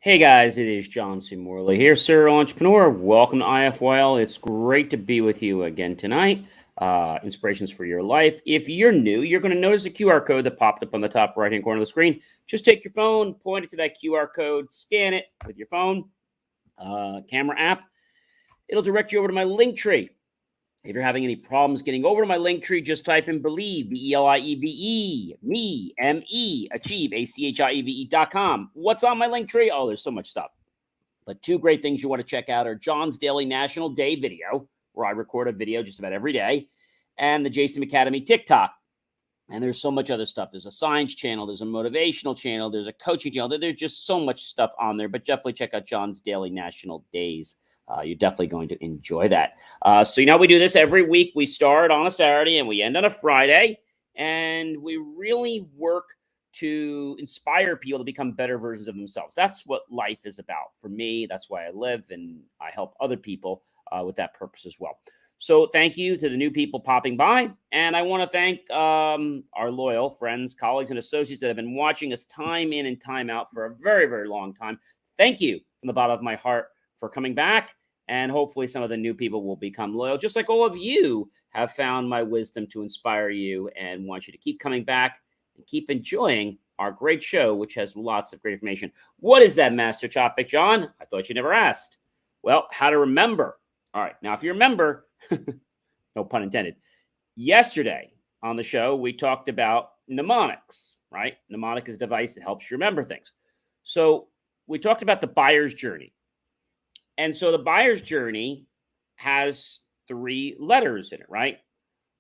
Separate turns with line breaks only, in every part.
Hey guys, it is John C. Morley here, Serial Entrepreneur. Welcome to IFYL. It's great to be with you again tonight. Inspirations for your life. If you're new, you're going to notice a QR code that popped up on the top right hand corner of the screen. Just take your phone, point it to that QR code, scan it with your phone, camera app. It'll direct you over to my link tree. If you're having any problems getting over to my link tree, just type in Believe, Believe, me, achieve, achieve.com. What's on my link tree? Oh, there's so much stuff. But two great things you want to check out are John's Daily National Day video, where I record a video just about every day, and the Jason Academy TikTok. And there's so much other stuff. There's a science channel, there's a motivational channel, there's a coaching channel. There's just so much stuff on there, but definitely check out John's Daily National Days. You're definitely going to enjoy that. So, we do this every week. We start on a Saturday and we end on a Friday. And we really work to inspire people to become better versions of themselves. That's what life is about. For me, that's why I live, and I help other people with that purpose as well. So thank you to the new people popping by. And I want to thank our loyal friends, colleagues, and associates that have been watching us time in and time out for a very, very long time. Thank you from the bottom of my heart for coming back. And hopefully some of the new people will become loyal, just like all of you have found my wisdom to inspire you and want you to keep coming back and keep enjoying our great show, which has lots of great information. What is that master topic, John? I thought you never asked. Well, how to remember. All right. Now, if you remember, no pun intended, yesterday on the show, we talked about mnemonics, right? Mnemonic is a device that helps you remember things. So we talked about the buyer's journey. And so the buyer's journey has 3 letters in it, right?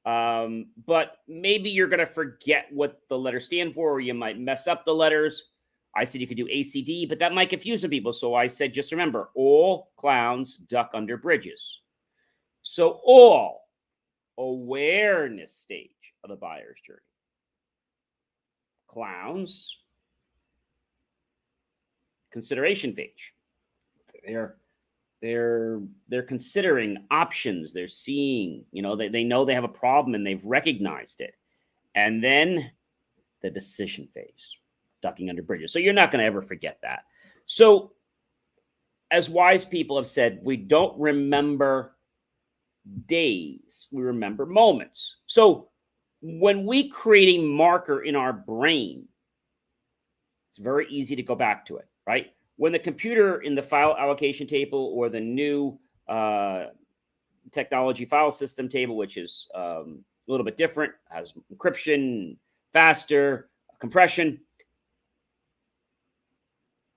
But maybe you're going to forget what the letters stand for, or you might mess up the letters. I said you could do ACD, but that might confuse some people. So I said, just remember, all clowns duck under bridges. So all, awareness stage of the buyer's journey. Clowns, consideration phase. They're considering options. They're seeing, they know they have a problem and they've recognized it. And then the decision phase, ducking under bridges. So you're not going to ever forget that. So as wise people have said, we don't remember days, we remember moments. So when we create a marker in our brain, it's very easy to go back to it, right? When the computer in the file allocation table or the new technology file system table, which is a little bit different, has encryption, faster, compression.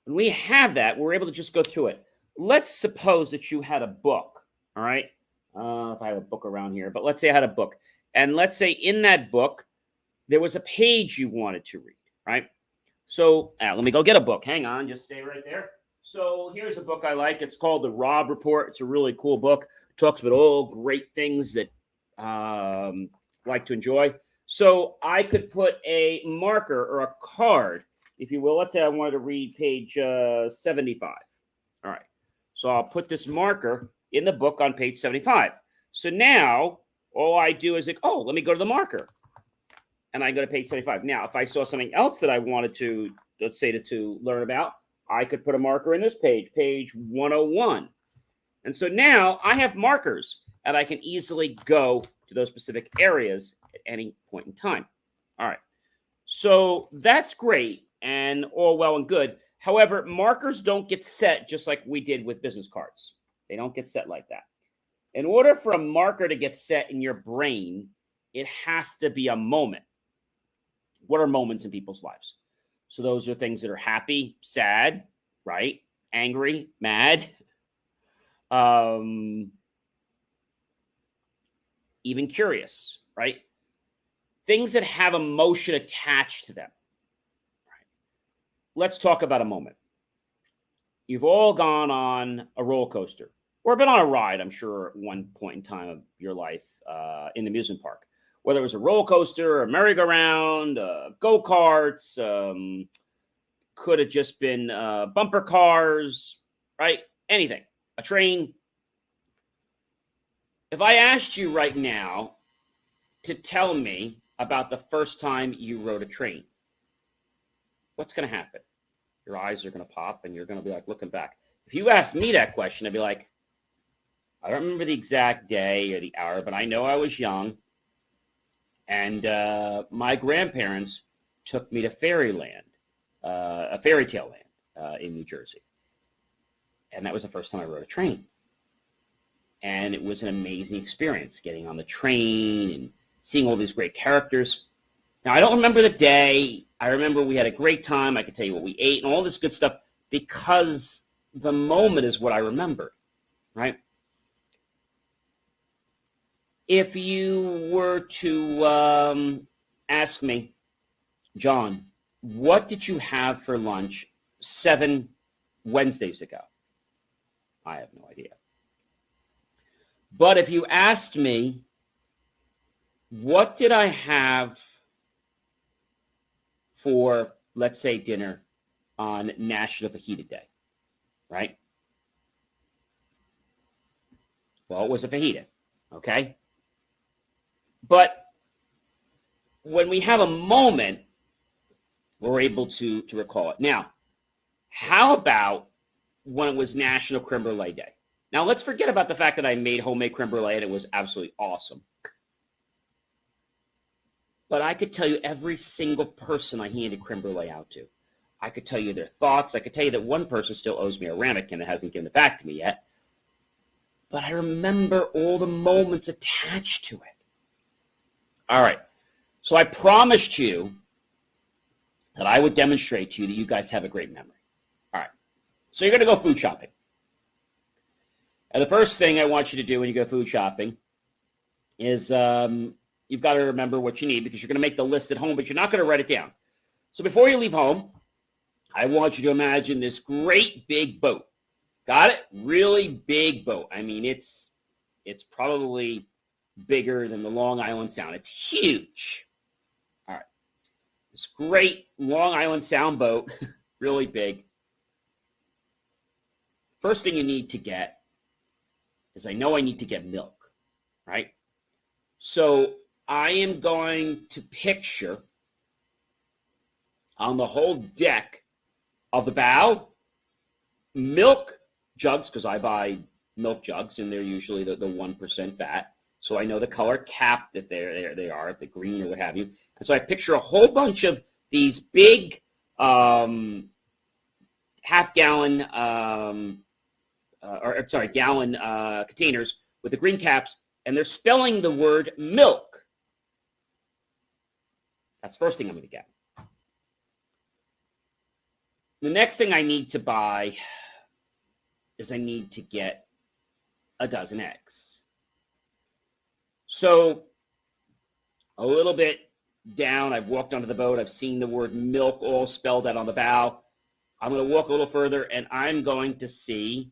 When we have that, we're able to just go through it. Let's suppose that you had a book, all right? If I have a book around here, but let's say I had a book. And let's say in that book, there was a page you wanted to read, right? So let me go get a book. Hang on, just stay right there. So here's a book I like. It's called The Robb Report. It's a really cool book. It talks about all great things that like to enjoy. So I could put a marker or a card, if you will. Let's say I wanted to read page 75. All right. So I'll put this marker in the book on page 75. So now all I do is let me go to the marker. And I go to page 75. Now, if I saw something else that I wanted to, let's say, to learn about, I could put a marker in this page 101. And so now I have markers, and I can easily go to those specific areas at any point in time. All right. So that's great and all well and good. However, markers don't get set just like we did with business cards. They don't get set like that. In order for a marker to get set in your brain, it has to be a moment. What are moments in people's lives? So those are things that are happy, sad, right? Angry, mad, even curious, right? Things that have emotion attached to them. Right? Let's talk about a moment. You've all gone on a roller coaster or been on a ride, I'm sure, at one point in time of your life in the amusement park. Whether it was a roller coaster, a merry-go-round, go-karts, could have just been bumper cars, right? Anything, a train. If I asked you right now to tell me about the first time you rode a train, what's going to happen? Your eyes are going to pop and you're going to be like looking back. If you asked me that question, I'd be like, I don't remember the exact day or the hour, but I know I was young. And my grandparents took me to Fairyland, a fairy tale land in New Jersey. And that was the first time I rode a train. And it was an amazing experience getting on the train and seeing all these great characters. Now, I don't remember the day. I remember we had a great time. I could tell you what we ate and all this good stuff because the moment is what I remember, right? If you were to ask me, John, what did you have for lunch 7 Wednesdays ago? I have no idea. But if you asked me, what did I have for, let's say, dinner on National Fajita Day, right? Well, it was a fajita, okay? But when we have a moment, we're able to recall it. Now, how about when it was National Creme Brulee Day? Now, let's forget about the fact that I made homemade creme brulee and it was absolutely awesome. But I could tell you every single person I handed creme brulee out to. I could tell you their thoughts. I could tell you that one person still owes me a ramekin and hasn't given it back to me yet. But I remember all the moments attached to it. All right. So I promised you that I would demonstrate to you that you guys have a great memory. All right. So you're going to go food shopping. And the first thing I want you to do when you go food shopping is you've got to remember what you need because you're going to make the list at home, but you're not going to write it down. So before you leave home, I want you to imagine this great big boat. Got it? Really big boat. I mean, it's probably bigger than the Long Island Sound. It's huge. All right. This great Long Island Sound boat, really big. First thing you need to get is I know I need to get milk, right? So I am going to picture on the whole deck of the bow milk jugs, because I buy milk jugs and they're usually the 1% fat. So I know the color cap that they are, the green or what have you. And so I picture a whole bunch of these big half-gallon gallon containers with the green caps, and they're spelling the word milk. That's the first thing I'm going to get. The next thing I need to buy is I need to get a dozen eggs. So a little bit down, I've walked onto the boat. I've seen the word milk all spelled out on the bow. I'm going to walk a little further, and I'm going to see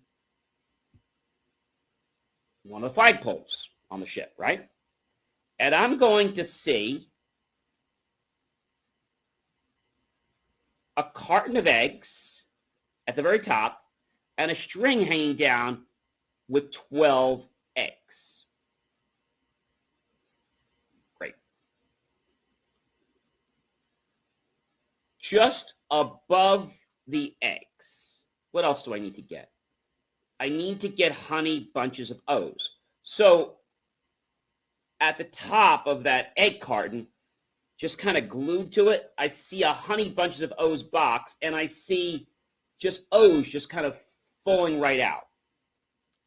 one of the flagpoles on the ship, right? And I'm going to see a carton of eggs at the very top and a string hanging down with 12 eggs. Great. Just above the eggs, what else do I need to get? I need to get honey bunches of O's. So at the top of that egg carton, just kind of glued to it, I see a honey bunches of O's box, and I see just O's just kind of falling right out.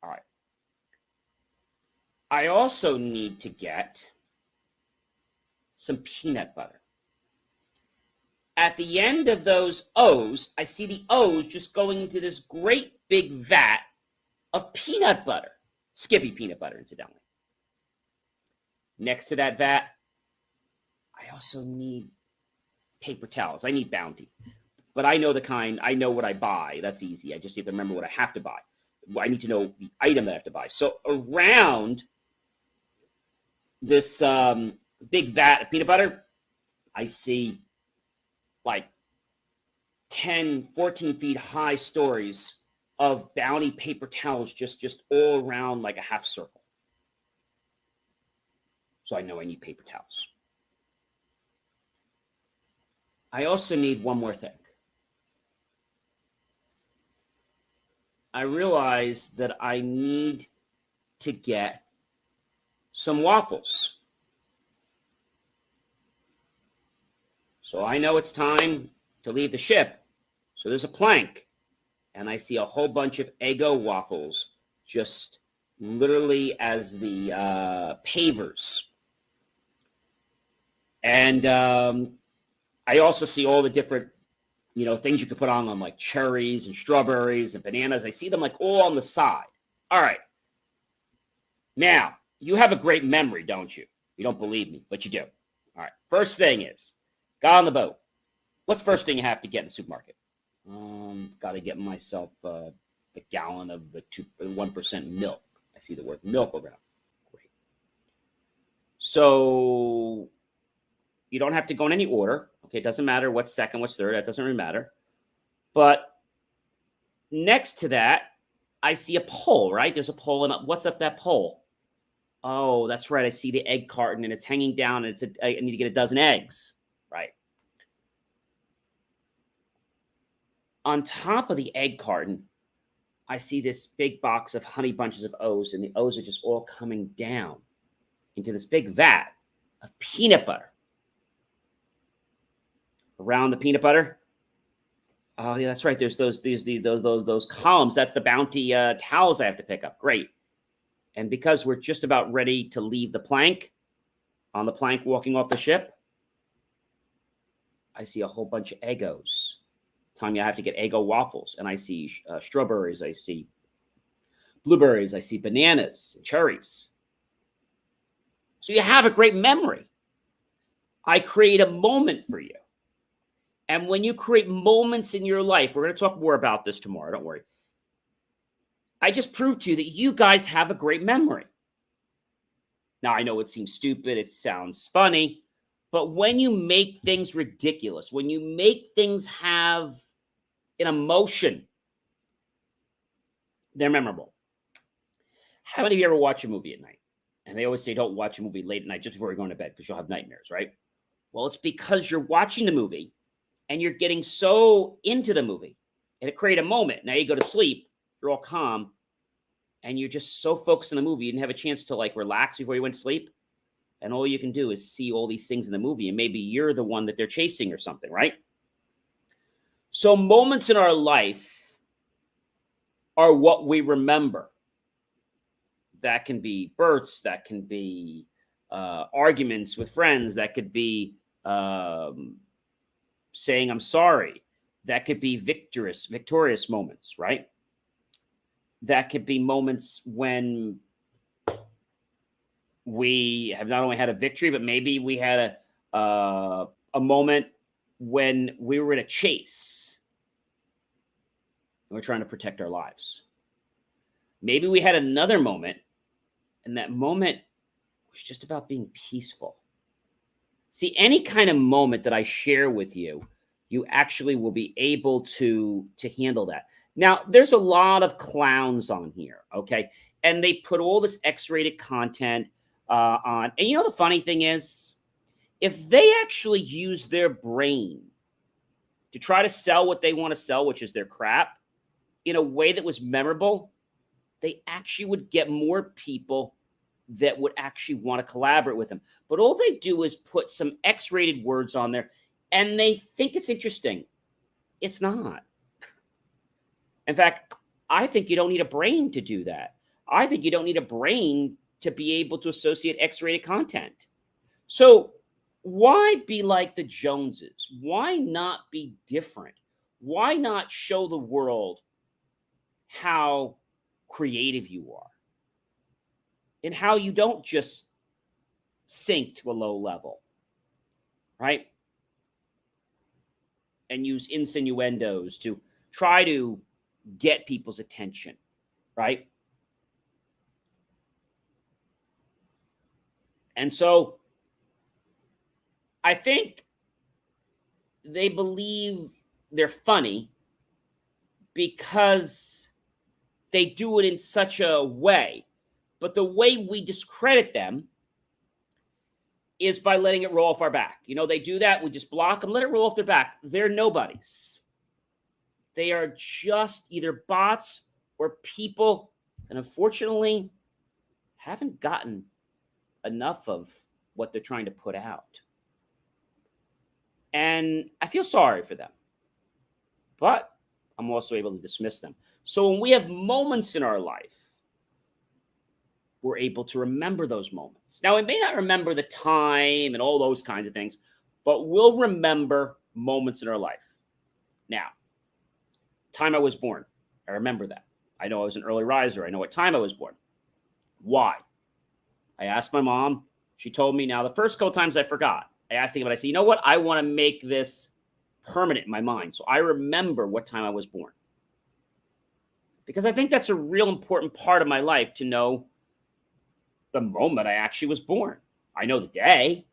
All right. I also need to get some peanut butter. At the end of those O's, I see the O's just going into this great big vat of peanut butter. Skippy peanut butter, incidentally. Next to that vat, I also need paper towels. I need Bounty. But I know the kind. I know what I buy. That's easy. I just need to remember what I have to buy. I need to know the item that I have to buy. So around this big vat of peanut butter, I see like 10, 14 feet high stories of Bounty paper towels just all around like a half circle. So I know I need paper towels. I also need one more thing. I realized that I need to get some waffles. So I know it's time to leave the ship. So there's a plank, and I see a whole bunch of Eggo waffles just literally as the pavers. And I also see all the different, things you could put on them, like cherries and strawberries and bananas. I see them like all on the side. All right. Now, you have a great memory, don't you? You don't believe me, but you do. All right. First thing is, got on the boat. What's the first thing you have to get in the supermarket? Got to get myself a gallon of the 1% milk. I see the word milk around. Great. So you don't have to go in any order. Okay, it doesn't matter what's second, what's third. That doesn't really matter. But next to that, I see a pole, right? There's a pole, and what's up that pole? Oh, that's right. I see the egg carton, and it's hanging down, and I need to get a dozen eggs, right? On top of the egg carton, I see this big box of honey bunches of O's, and the O's are just all coming down into this big vat of peanut butter. Around the peanut butter, oh yeah, that's right. There's those columns. That's the Bounty towels I have to pick up. Great. And because we're just about ready to leave the plank, on the plank walking off the ship, I see a whole bunch of Eggos. Telling me I have to get Eggo waffles, and I see strawberries, I see blueberries, I see bananas, and cherries. So you have a great memory. I create a moment for you. And when you create moments in your life, we're going to talk more about this tomorrow, don't worry. I just proved to you that you guys have a great memory. Now, I know it seems stupid, it sounds funny, but when you make things ridiculous, when you make things have an emotion, they're memorable. How many of you ever watch a movie at night? And they always say, don't watch a movie late at night just before you're going to bed because you'll have nightmares, right? Well, it's because you're watching the movie and you're getting so into the movie and it created a moment. Now you go to sleep, you're all calm, and you're just so focused on the movie, you didn't have a chance to relax before you went to sleep. And all you can do is see all these things in the movie, and maybe you're the one that they're chasing or something, right? So moments in our life are what we remember. That can be births, that can be arguments with friends, that could be saying I'm sorry, that could be victorious moments, right? That could be moments when we have not only had a victory, but maybe we had a moment when we were in a chase and we're trying to protect our lives. Maybe we had another moment, and that moment was just about being peaceful. See, any kind of moment that I share with you, you actually will be able to handle that. Now, there's a lot of clowns on here, okay? And they put all this X-rated content on. And you know the funny thing is, if they actually use their brain to try to sell what they want to sell, which is their crap, in a way that was memorable, they actually would get more people that would actually want to collaborate with them. But all they do is put some X-rated words on there, and they think it's interesting. It's not. In fact, I think you don't need a brain to do that. I think you don't need a brain to be able to associate X-rated content. So why be like the Joneses? Why not be different? Why not show the world how creative you are and how you don't just sink to a low level, right? And use insinuendos to try to get people's attention, right? And so I think they believe they're funny because they do it in such a way. But the way we discredit them is by letting it roll off our back. You know, they do that. We just block them, let it roll off their back. They're nobodies. They are just either bots where people, and unfortunately, haven't gotten enough of what they're trying to put out. And I feel sorry for them, but I'm also able to dismiss them. So when we have moments in our life, we're able to remember those moments. Now, we may not remember the time and all those kinds of things, but we'll remember moments in our life. Now, time I was born, I remember that. I know I was an early riser. I know what time I was born. Why? I asked my mom. She told me. Now, the first couple times I forgot. I asked her, but I said, you know what? I want to make this permanent in my mind. So I remember what time I was born. Because I think that's a real important part of my life, to know the moment I actually was born. I know the day,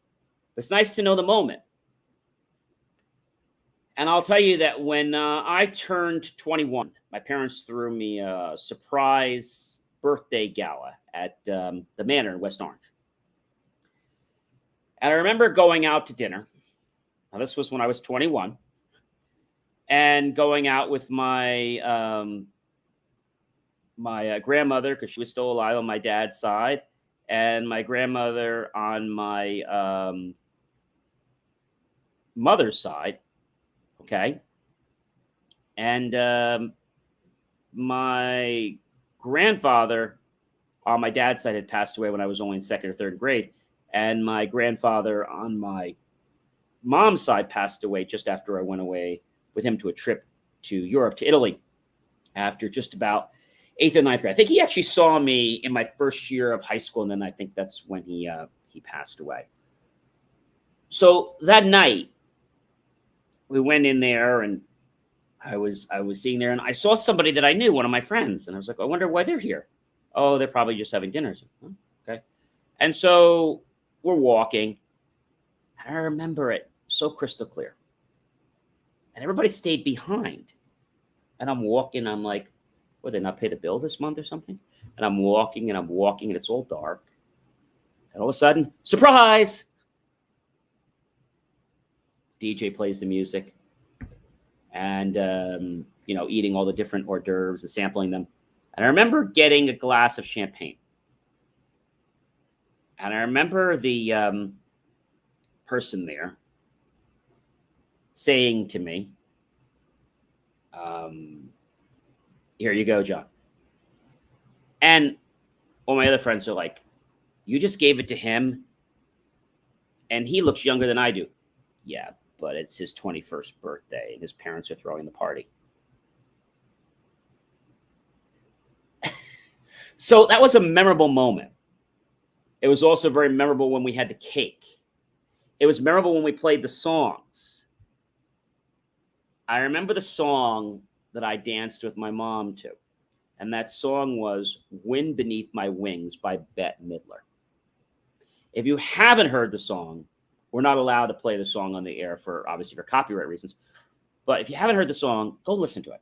but it's nice to know the moment. And I'll tell you that when I turned 21, my parents threw me a surprise birthday gala at the Manor in West Orange. And I remember going out to dinner. Now, this was when I was 21. And going out with my grandmother, because she was still alive on my dad's side, and my grandmother on my mother's side. Okay. And my grandfather on my dad's side had passed away when I was only in second or third grade. And my grandfather on my mom's side passed away just after I went away with him to a trip to Europe, to Italy, after just about 8th or 9th grade. I think he actually saw me in my first year of high school, and then I think that's when he passed away. So that night, we went in there, and I was sitting there, and I saw somebody that I knew, one of my friends, and I was like, I wonder why they're here. Oh, they're probably just having dinner. So, okay. And so we're walking, and I remember it so crystal clear. And everybody stayed behind. And I'm walking, I'm like, well, they not pay the bill this month or something? And I'm walking, and it's all dark. And all of a sudden, surprise! DJ plays the music. And, eating all the different hors d'oeuvres and sampling them. And I remember getting a glass of champagne. And I remember the person there saying to me, here you go, John. And all my other friends are like, you just gave it to him, and he looks younger than I do. Yeah, but it's his 21st birthday, and his parents are throwing the party. So that was a memorable moment. It was also very memorable when we had the cake. It was memorable when we played the songs. I remember the song that I danced with my mom to, and that song was Wind Beneath My Wings by Bette Midler. If you haven't heard the song, we're not allowed to play the song on the air obviously for copyright reasons, but if you haven't heard the song, go listen to it.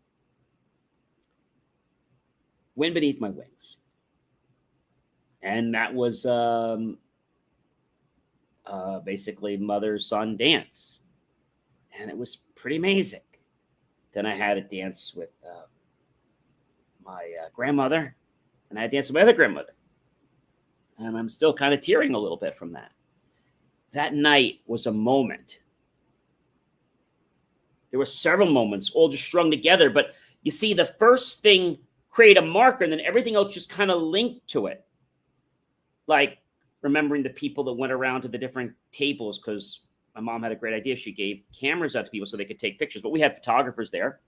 Wind Beneath My Wings. And that was basically mother-son dance. And it was pretty amazing. Then I had a dance with my grandmother, and I had a dance with my other grandmother. And I'm still kind of tearing a little bit from that. That night was a moment. There were several moments all just strung together, but you see, the first thing create a marker, and then everything else just kind of linked to it. Like remembering the people that went around to the different tables, because my mom had a great idea. She gave cameras out to people so they could take pictures, but we had photographers there.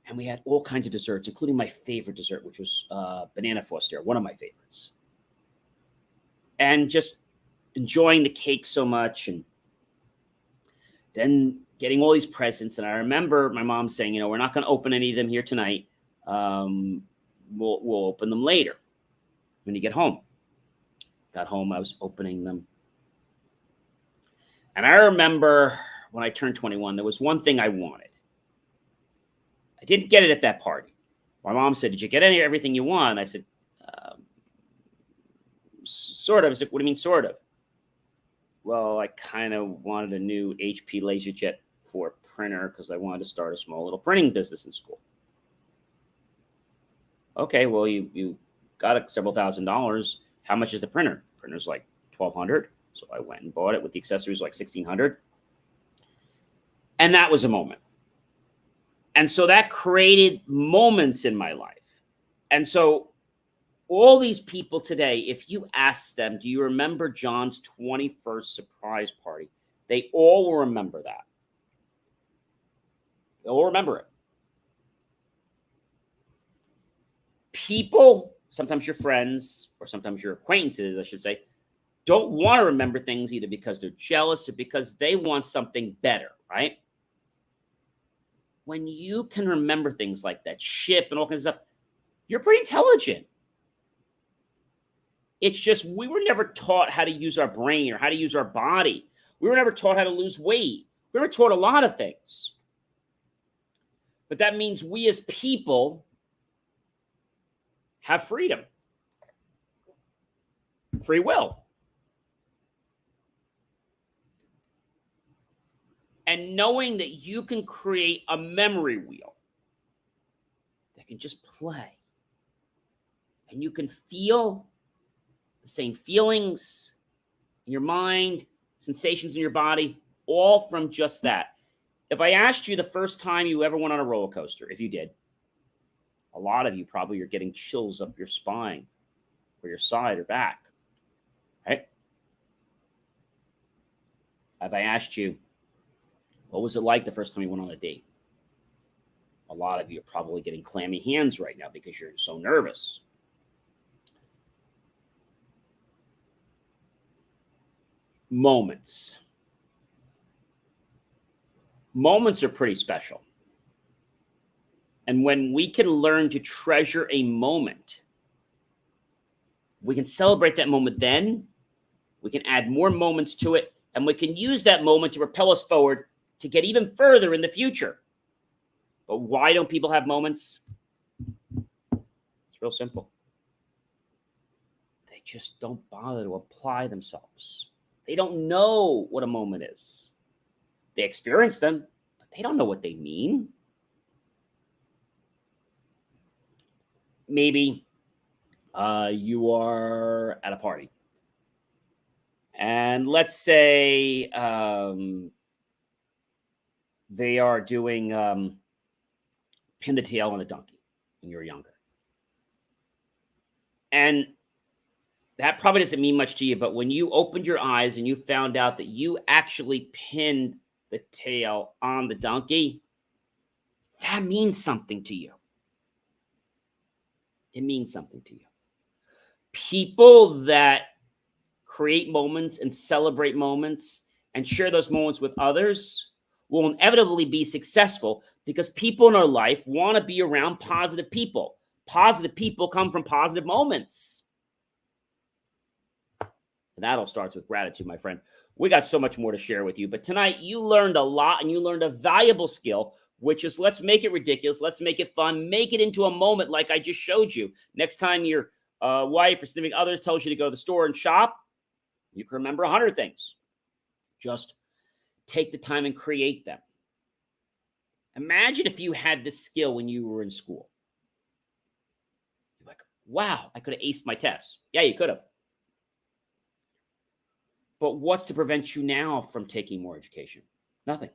And we had all kinds of desserts, including my favorite dessert, which was banana foster, one of my favorites. And just enjoying the cake so much, and then getting all these presents. And I remember my mom saying, we're not going to open any of them here tonight. We'll open them later when you get home. Got home, I was opening them. And I remember when I turned 21, there was one thing I wanted. I didn't get it at that party. My mom said, did you get everything you want? I said, sort of. I said, what do you mean, sort of? Well, I kind of wanted a new HP LaserJet 4 printer because I wanted to start a small little printing business in school. Okay, well, you got several $1,000s. How much is the printer? Printer's like 1,200. So I went and bought it with the accessories, like 1,600. And that was a moment. And so that created moments in my life. And so all these people today, if you ask them, do you remember John's 21st surprise party? They all will remember that. They'll remember it. People, sometimes your friends or sometimes your acquaintances, I should say, don't want to remember things either because they're jealous or because they want something better, right? When you can remember things like that, ship and all kinds of stuff, you're pretty intelligent. It's just we were never taught how to use our brain or how to use our body. We were never taught how to lose weight. We were taught a lot of things. But that means we as people have freedom, free will. And knowing that you can create a memory wheel that can just play. And you can feel the same feelings in your mind, sensations in your body, all from just that. If I asked you the first time you ever went on a roller coaster, if you did, a lot of you probably are getting chills up your spine or your side or back, right? If I asked you, what was it like the first time you went on a date? A lot of you are probably getting clammy hands right now because you're so nervous. Moments. Moments are pretty special. And when we can learn to treasure a moment, we can celebrate that moment then, we can add more moments to it, and we can use that moment to propel us forward to get even further in the future. But why don't people have moments? It's real simple. They just don't bother to apply themselves. They don't know what a moment is. They experience them, but they don't know what they mean. Maybe you are at a party. And let's say they are doing pin the tail on a donkey when you're younger. And that probably doesn't mean much to you, but when you opened your eyes and you found out that you actually pinned the tail on the donkey, that means something to you. It means something to you. People that create moments and celebrate moments and share those moments with others will inevitably be successful because people in our life want to be around positive people. Positive people come from positive moments. And that all starts with gratitude, my friend. We got so much more to share with you. But tonight, you learned a lot and you learned a valuable skill, which is let's make it ridiculous. Let's make it fun. Make it into a moment like I just showed you. Next time your wife or significant others tells you to go to the store and shop, you can remember 100 things. Just take the time and create them. Imagine if you had this skill when you were in school. You're like, wow, I could have aced my tests. Yeah, you could have. But what's to prevent you now from taking more education? Nothing.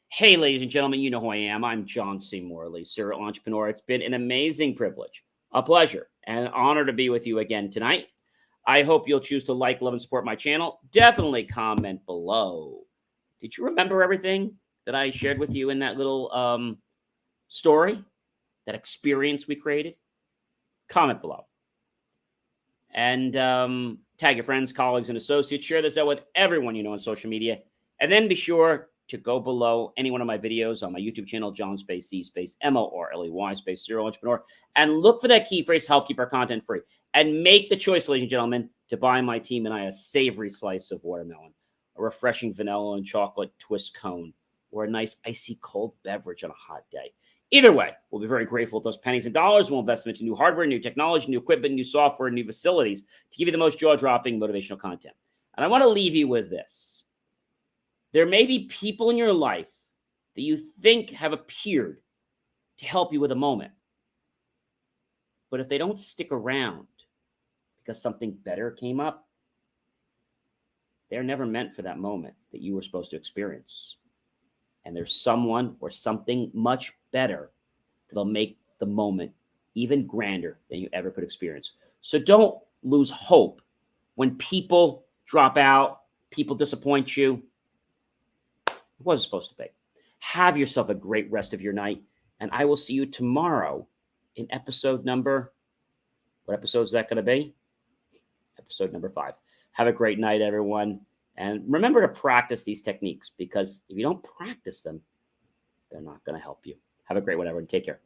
Hey, ladies and gentlemen, you know who I am. I'm John C. Morley, serial entrepreneur. It's been an amazing privilege, a pleasure, and an honor to be with you again tonight. I hope you'll choose to like, love, and support my channel. Definitely comment below. Did you remember everything that I shared with you in that little story, that experience we created? Comment below. And tag your friends, colleagues, and associates. Share this out with everyone you know on social media. And then be sure to go below any one of my videos on my YouTube channel, John Space C Space Morley Space Serial Entrepreneur, and look for that key phrase to help keep our content free. And make the choice, ladies and gentlemen, to buy my team and I a savory slice of watermelon, a refreshing vanilla and chocolate twist cone, or a nice icy cold beverage on a hot day. Either way, we'll be very grateful with those pennies and dollars. We'll invest them into new hardware, new technology, new equipment, new software, new facilities to give you the most jaw-dropping motivational content. And I want to leave you with this. There may be people in your life that you think have appeared to help you with a moment. But if they don't stick around because something better came up, they're never meant for that moment that you were supposed to experience. And there's someone or something much better that'll make the moment even grander than you ever could experience. So don't lose hope when people drop out, people disappoint you. It wasn't supposed to be. Have yourself a great rest of your night, and I will see you tomorrow in episode number, what episode is that going to be? Episode number 5. Have a great night, everyone. And remember to practice these techniques, because if you don't practice them, they're not going to help you. Have a great one, everyone. Take care.